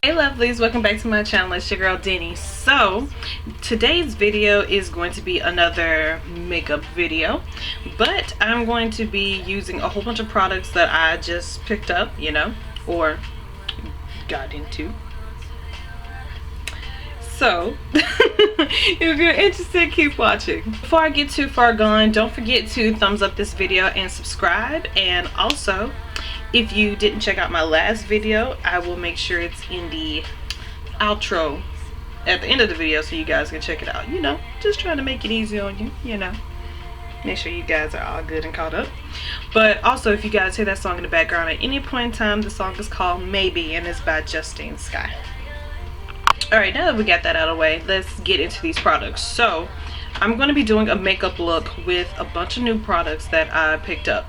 Hey lovelies, welcome back to my channel. It's your girl Deni. So today's video is going to be another makeup video, but I'm going to be using a whole bunch of products that I just picked up, or got into. So if you're interested, keep watching. Before I get too far gone, don't forget to thumbs up this video and subscribe. And also, if you didn't check out my last video, I will make sure it's in the outro at the end of the video so you guys can check it out. Just trying to make it easy on you, make sure you guys are all good and caught up. But also, if you guys hear that song in the background at any point in time, the song is called Maybe and it's by Justine Skye. Alright, now that we got that out of the way, let's get into these products. So I'm going to be doing a makeup look with a bunch of new products that I picked up.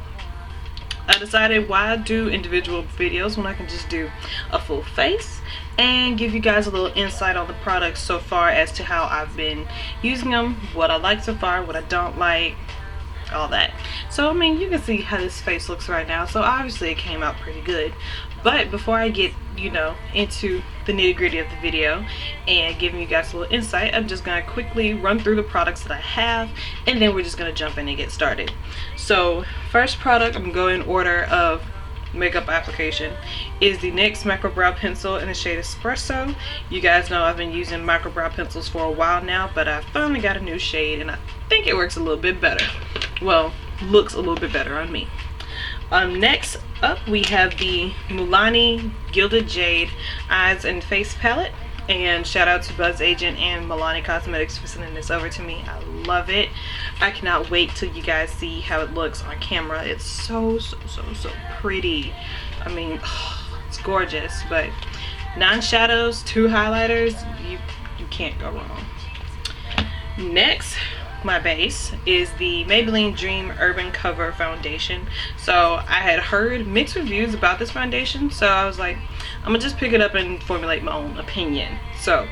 I decided, why do individual videos when I can just do a full face and give you guys a little insight on the products so far as to how I've been using them, what I like so far, what I don't like, all that. So you can see how this face looks right now, so obviously it came out pretty good. But before I get into the nitty-gritty of the video and giving you guys a little insight, I'm just gonna quickly run through the products that I have, and then we're just gonna jump in and get started. So first product, I'm gonna go in order of makeup application, is the NYX Micro Brow Pencil in the shade Espresso. You guys know I've been using micro brow pencils for a while now, but I finally got a new shade and I think it works a little bit better. Well, looks a little bit better on me. Next up, we have the Milani Gilded Jade Eyes and Face Palette. And shout out to Buzz Agent and Milani Cosmetics for sending this over to me. I love it. I cannot wait till you guys see how it looks on camera. It's so pretty. It's gorgeous. But 9 shadows, 2 highlighters, you can't go wrong. Next, my base is the Maybelline Dream Urban Cover Foundation. So I had heard mixed reviews about this foundation, so I was like, I'm gonna just pick it up and formulate my own opinion. So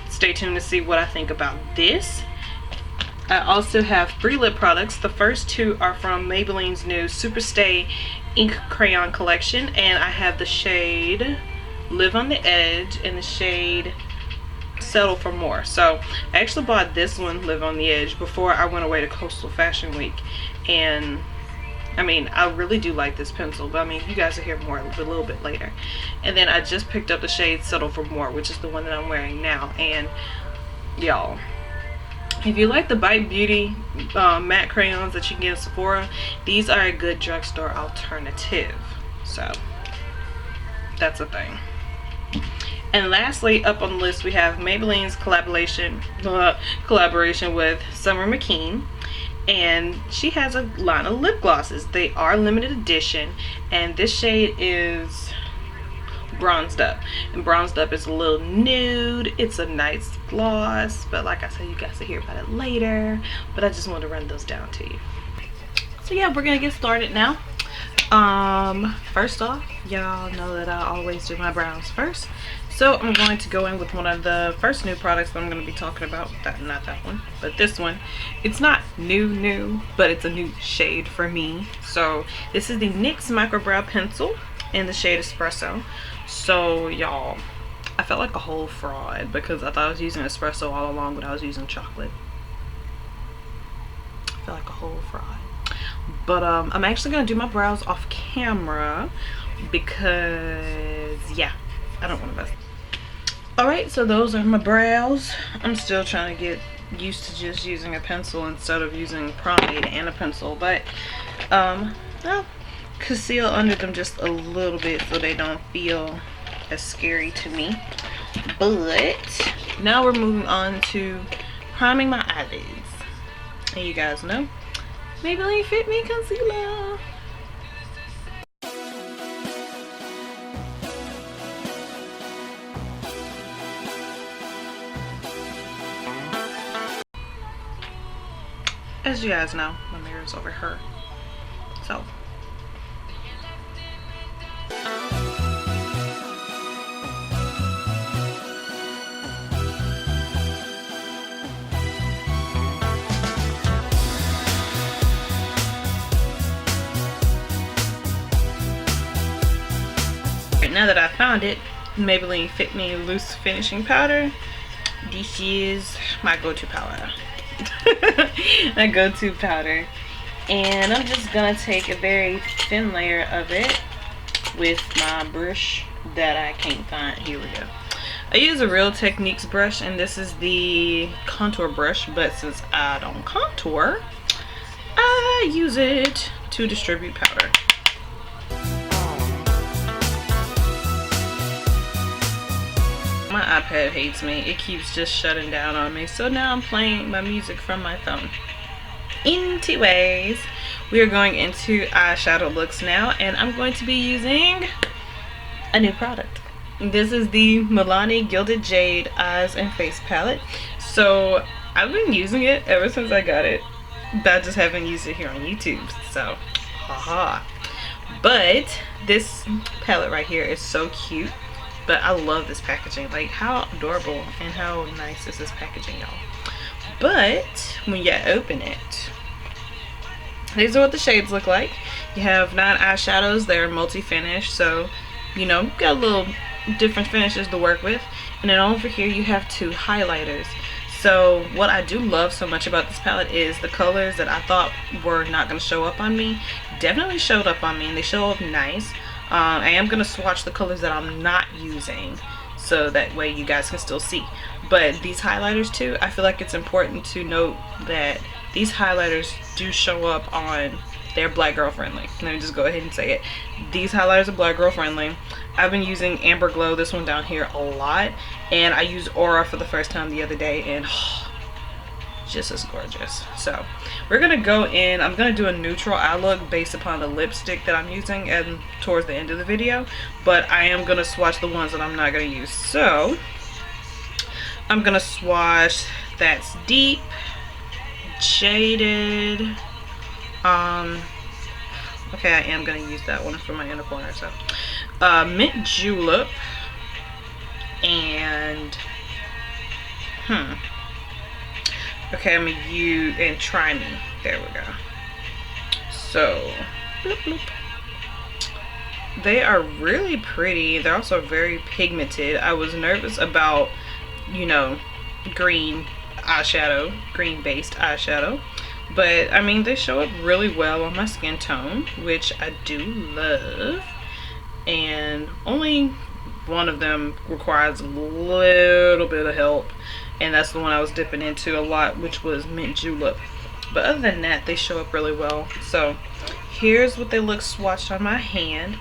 stay tuned to see what I think about this. I also have 3 lip products. The first 2 are from Maybelline's new SuperStay Ink Crayon collection, and I have the shade Live on the Edge and the shade Settle for More. So I actually bought this one, Live on the Edge, before I went away to Coastal Fashion Week, and I really do like this pencil, but you guys will hear more a little bit later. And then I just picked up the shade Settle for More, which is the one that I'm wearing now. And y'all, if you like the Bite Beauty matte crayons that you can get in Sephora, these are a good drugstore alternative. So that's a thing. And lastly, up on the list, we have Maybelline's collaboration with Summer McKeen, and she has a line of lip glosses. They are limited edition, and this shade is Bronzed Up, and Bronzed Up is a little nude. It's a nice gloss, but like I said, you guys will hear about it later, but I just wanted to run those down to you. So yeah, we're gonna get started now. First off, y'all know that I always do my brows first, so I'm going to go in with one of the first new products that I'm going to be talking about. Not that one, but this one. It's not new, but it's a new shade for me. So this is the NYX Micro Brow Pencil in the shade Espresso. So y'all, I felt like a whole fraud because I thought I was using espresso all along, but I was using chocolate. I felt like a whole fraud. But I'm actually gonna do my brows off camera because I don't want to mess. Alright, so those are my brows. I'm still trying to get used to just using a pencil instead of using pomade and a pencil, but I'll conceal under them just a little bit so they don't feel as scary to me. But now we're moving on to priming my eyelids. And you guys know, Maybelline Fit Me Concealer. As you guys know, my mirror's over her. So now that I found it, Maybelline Fit Me Loose Finishing Powder. This is my go-to powder. My go-to powder. And I'm just gonna take a very thin layer of it with my brush that I can't find. Here we go. I use a Real Techniques brush, and this is the contour brush, but since I don't contour, I use it to distribute powder. My iPad hates me. It keeps just shutting down on me, so now I'm playing my music from my phone. Anyways, we are going into eyeshadow looks now, and I'm going to be using a new product. This is the Milani Gilded Jade Eyes and Face Palette. So I've been using it ever since I got it, but I just haven't used it here on YouTube, so haha. But this palette right here is so cute, but I love this packaging. Like, how adorable and how nice is this packaging, y'all. But when you open it, these are what the shades look like. You have 9 eyeshadows. They're multi-finish, so you know, got a little different finishes to work with. And then over here you have 2 highlighters. So what I do love so much about this palette is the colors that I thought were not going to show up on me definitely showed up on me, and they show up nice. I am going to swatch the colors that I'm not using, so that way you guys can still see. But these highlighters too, I feel like it's important to note that these highlighters do show up on, they're black girl friendly. Let me just go ahead and say it. These highlighters are black girl friendly. I've been using Amber Glow, this one down here, a lot, and I used Aura for the first time the other day, and just as gorgeous. So we're gonna go in. I'm gonna do a neutral eye look based upon the lipstick that I'm using and towards the end of the video, but I am gonna swatch the ones that I'm not gonna use. So I'm gonna swatch That's Deep, Jaded, okay, I am gonna use that one for my inner corner. So Mint Julep, and okay, I'm gonna use, and Try Me. There we go. So bloop, bloop. They are really pretty. They're also very pigmented. I was nervous about, you know, green eyeshadow, green based eyeshadow, but I mean, they show up really well on my skin tone, which I do love. And only one of them requires a little bit of help, and that's the one I was dipping into a lot, which was Mint Julep. But other than that, they show up really well. So here's what they look swatched on my hand.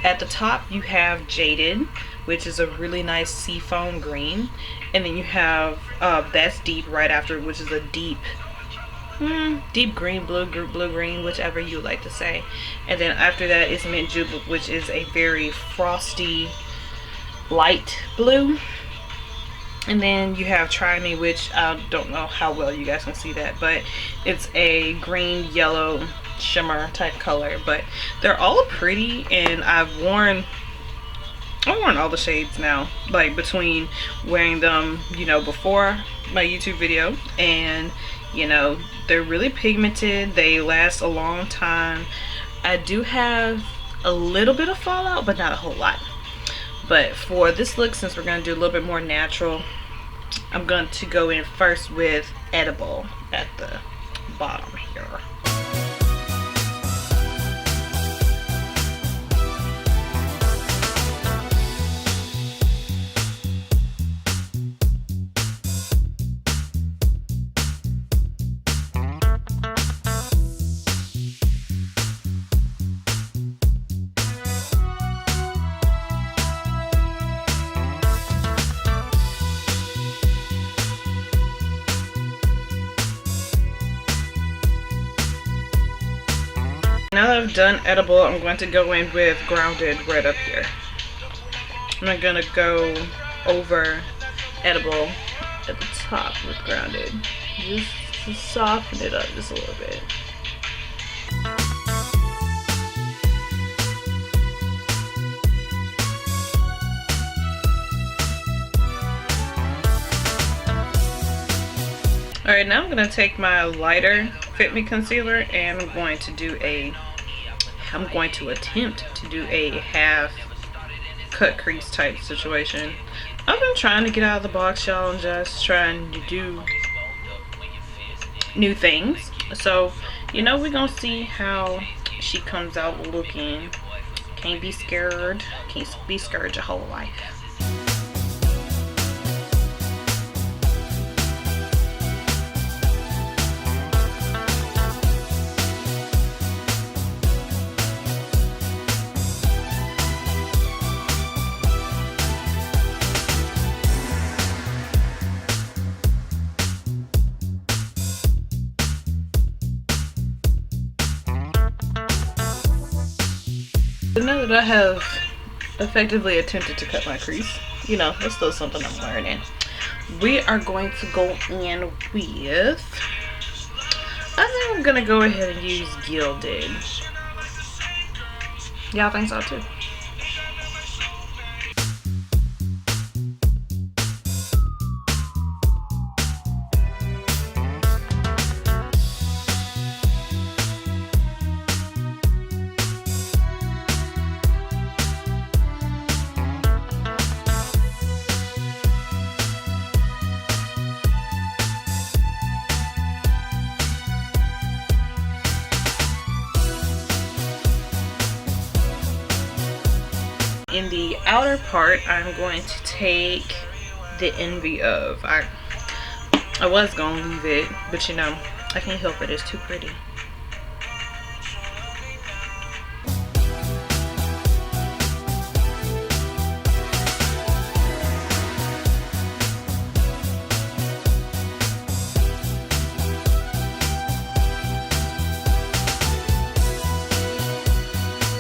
At the top you have Jaded, which is a really nice seafoam green, and then you have That's Deep right after, which is a deep green, blue green, whichever you like to say. And then after that is Mint Julep, which is a very frosty light blue. And then you have Try Me, which I don't know how well you guys can see that, but it's a green yellow shimmer type color. But they're all pretty, and I've worn all the shades now, like between wearing them, you know, before my YouTube video, and you know, they're really pigmented. They last a long time. I do have a little bit of fallout, but not a whole lot. But for this look, since we're going to do a little bit more natural, I'm going to go in first with Edible at the bottom here. Now that I've done Edible, I'm going to go in with Grounded right up here. I'm going to go over Edible at the top with Grounded, just to soften it up just a little bit. Alright, now I'm going to take my lighter Fit Me concealer, and I'm going to attempt to do a half cut crease type situation. I've been trying to get out of the box, y'all, and just trying to do new things. So, you know, we're gonna see how she comes out looking. Can't be scared. Can't be scared your whole life. Now that I have effectively attempted to cut my crease, you know, it's still something I'm learning. We are going to go in with, I think I'm gonna go ahead and use Gilded. Y'all think so too? In the outer part, I'm going to take the Envy of. I was gonna leave it, but you know, I can't help it. It's too pretty.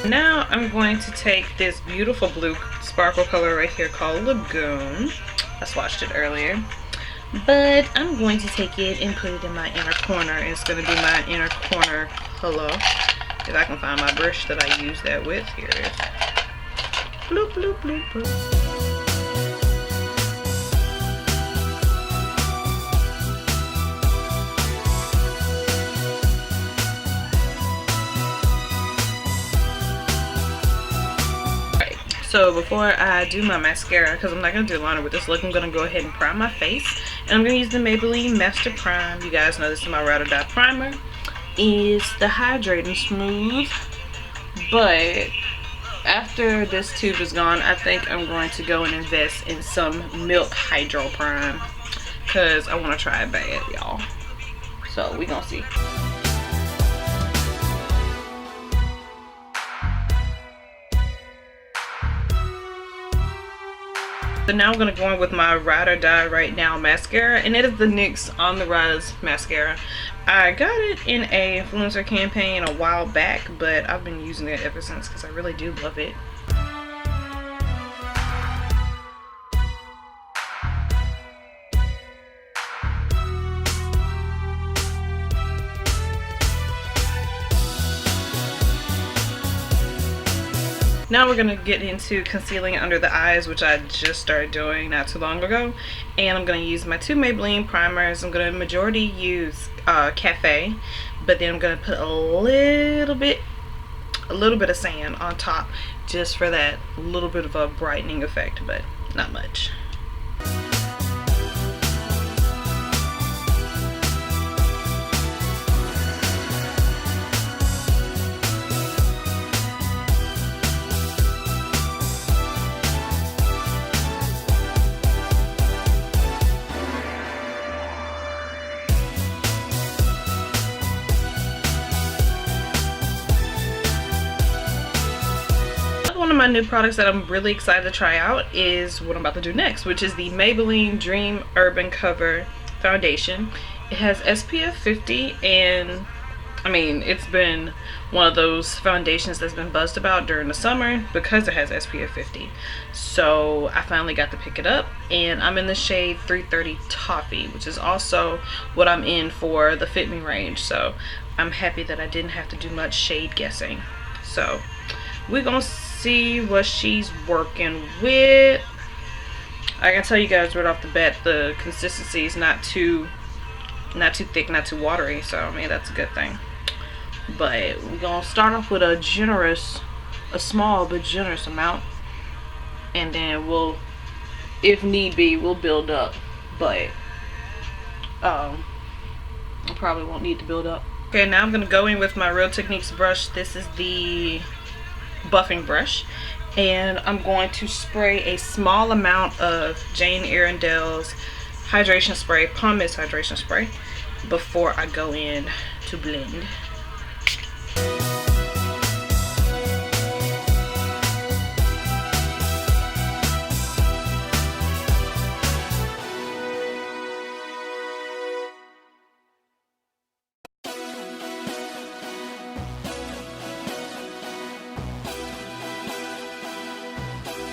Now I'm going to take this beautiful blue sparkle color right here called Lagoon. I swatched it earlier. But I'm going to take it and put it in my inner corner. It's going to be my inner corner color. If I can find my brush that I use that with. Here it is. Bloop, bloop, bloop, bloop. So before I do my mascara, because I'm not going to do liner with this look, I'm going to go ahead and prime my face. And I'm going to use the Maybelline Master Prime. You guys know this is my Ride or Die primer. It's the Hydrate and Smooth. But after this tube is gone, I think I'm going to go and invest in some Milk Hydro Prime. Because I want to try it bad, y'all. So we're going to see. So now I'm going to go in with my Ride or Die Right Now mascara, and it is the NYX On The Rise mascara. I got it in a influencer campaign a while back, but I've been using it ever since because I really do love it. Now we're going to get into concealing under the eyes, which I just started doing not too long ago. And I'm going to use my two Maybelline primers. I'm going to majority use Cafe, but then I'm going to put a little bit of sand on top just for that little bit of a brightening effect, but not much. One of my new products that I'm really excited to try out is what I'm about to do next, which is the Maybelline Dream Urban Cover Foundation. It has SPF 50, and I mean, it's been one of those foundations that's been buzzed about during the summer because it has SPF 50. So I finally got to pick it up, and I'm in the shade 330 Toffee, which is also what I'm in for the Fit Me range. So I'm happy that I didn't have to do much shade guessing. So we're gonna see what she's working with. I can tell you guys right off the bat, the consistency is not too thick, not too watery, so I mean that's a good thing. But we're gonna start off with a small but generous amount, and then we'll, if need be, we'll build up. But I probably won't need to build up. Okay, now I'm gonna go in with my Real Techniques brush. This is the buffing brush, and I'm going to spray a small amount of Jane Arundel's hydration spray, Palm Mist hydration spray, before I go in to blend.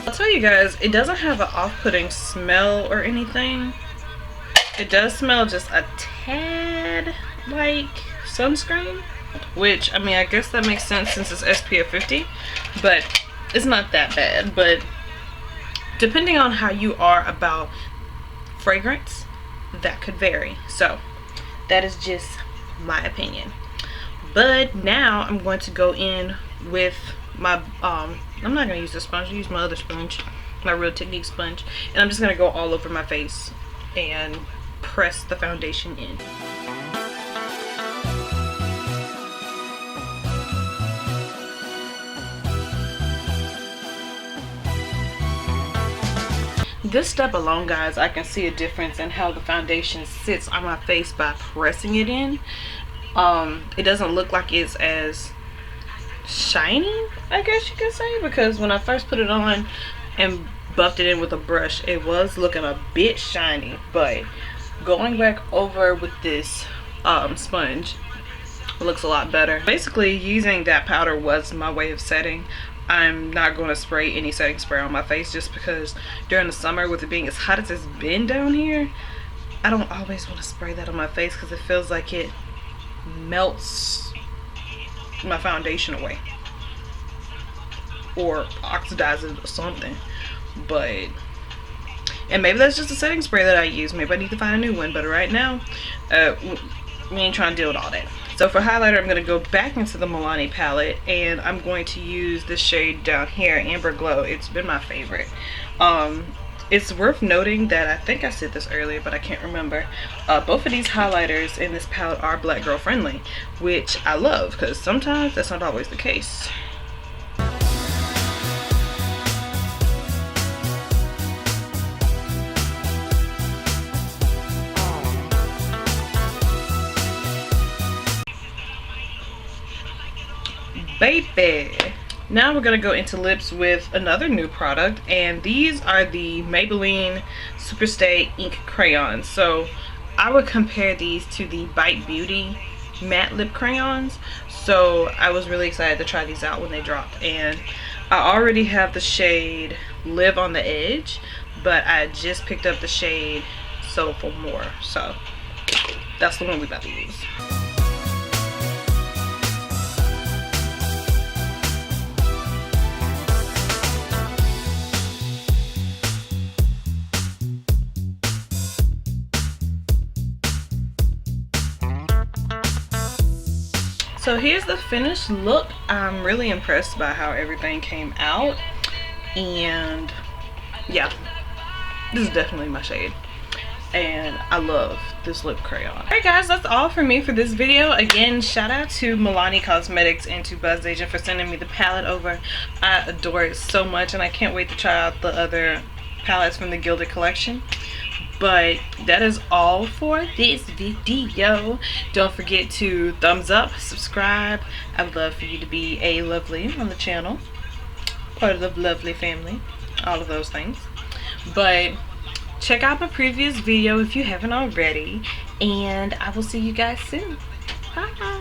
I'll tell you guys, it doesn't have an off-putting smell or anything. It does smell just a tad like sunscreen, which, I mean, I guess that makes sense since it's SPF 50, but it's not that bad. But depending on how you are about fragrance, that could vary. So that is just my opinion. But now I'm going to go in with my I'm not gonna use this sponge. I'll use my other sponge, my Real Techniques sponge, and I'm just gonna go all over my face and press the foundation in. This step alone, guys, I can see a difference in how the foundation sits on my face by pressing it in. It doesn't look like it's as shiny, I guess you could say, because when I first put it on and buffed it in with a brush, it was looking a bit shiny. But going back over with this sponge, it looks a lot better. Basically, using that powder was my way of setting. I'm not going to spray any setting spray on my face, just because during the summer, with it being as hot as it's been down here, I don't always want to spray that on my face because it feels like it melts my foundation away or oxidizes or something. But, and maybe that's just a setting spray that I use. Maybe I need to find a new one, but right now we ain't trying to deal with all that. So for highlighter, I'm going to go back into the Milani palette, and I'm going to use this shade down here, Amber Glow. It's been my favorite. It's worth noting that, I think I said this earlier, but I can't remember, both of these highlighters in this palette are black girl friendly, which I love, because sometimes that's not always the case. Baby, now we're gonna go into lips with another new product, and these are the Maybelline SuperStay Ink Crayons. So I would compare these to the Bite Beauty matte lip crayons. So I was really excited to try these out when they dropped, and I already have the shade Live on the Edge, but I just picked up the shade Soulful More. So that's the one we're about to use. So here's the finished look. I'm really impressed by how everything came out, and yeah, this is definitely my shade, and I love this lip crayon. Alright guys, that's all for me for this video. Again, shout out to Milani Cosmetics and to Buzz Agent for sending me the palette over. I adore it so much, and I can't wait to try out the other palettes from the Gilded collection. But that is all for this video. Don't forget to thumbs up, subscribe. I would love for you to be a lovely on the channel, part of the lovely family, all of those things. But check out my previous video if you haven't already, and I will see you guys soon. Bye.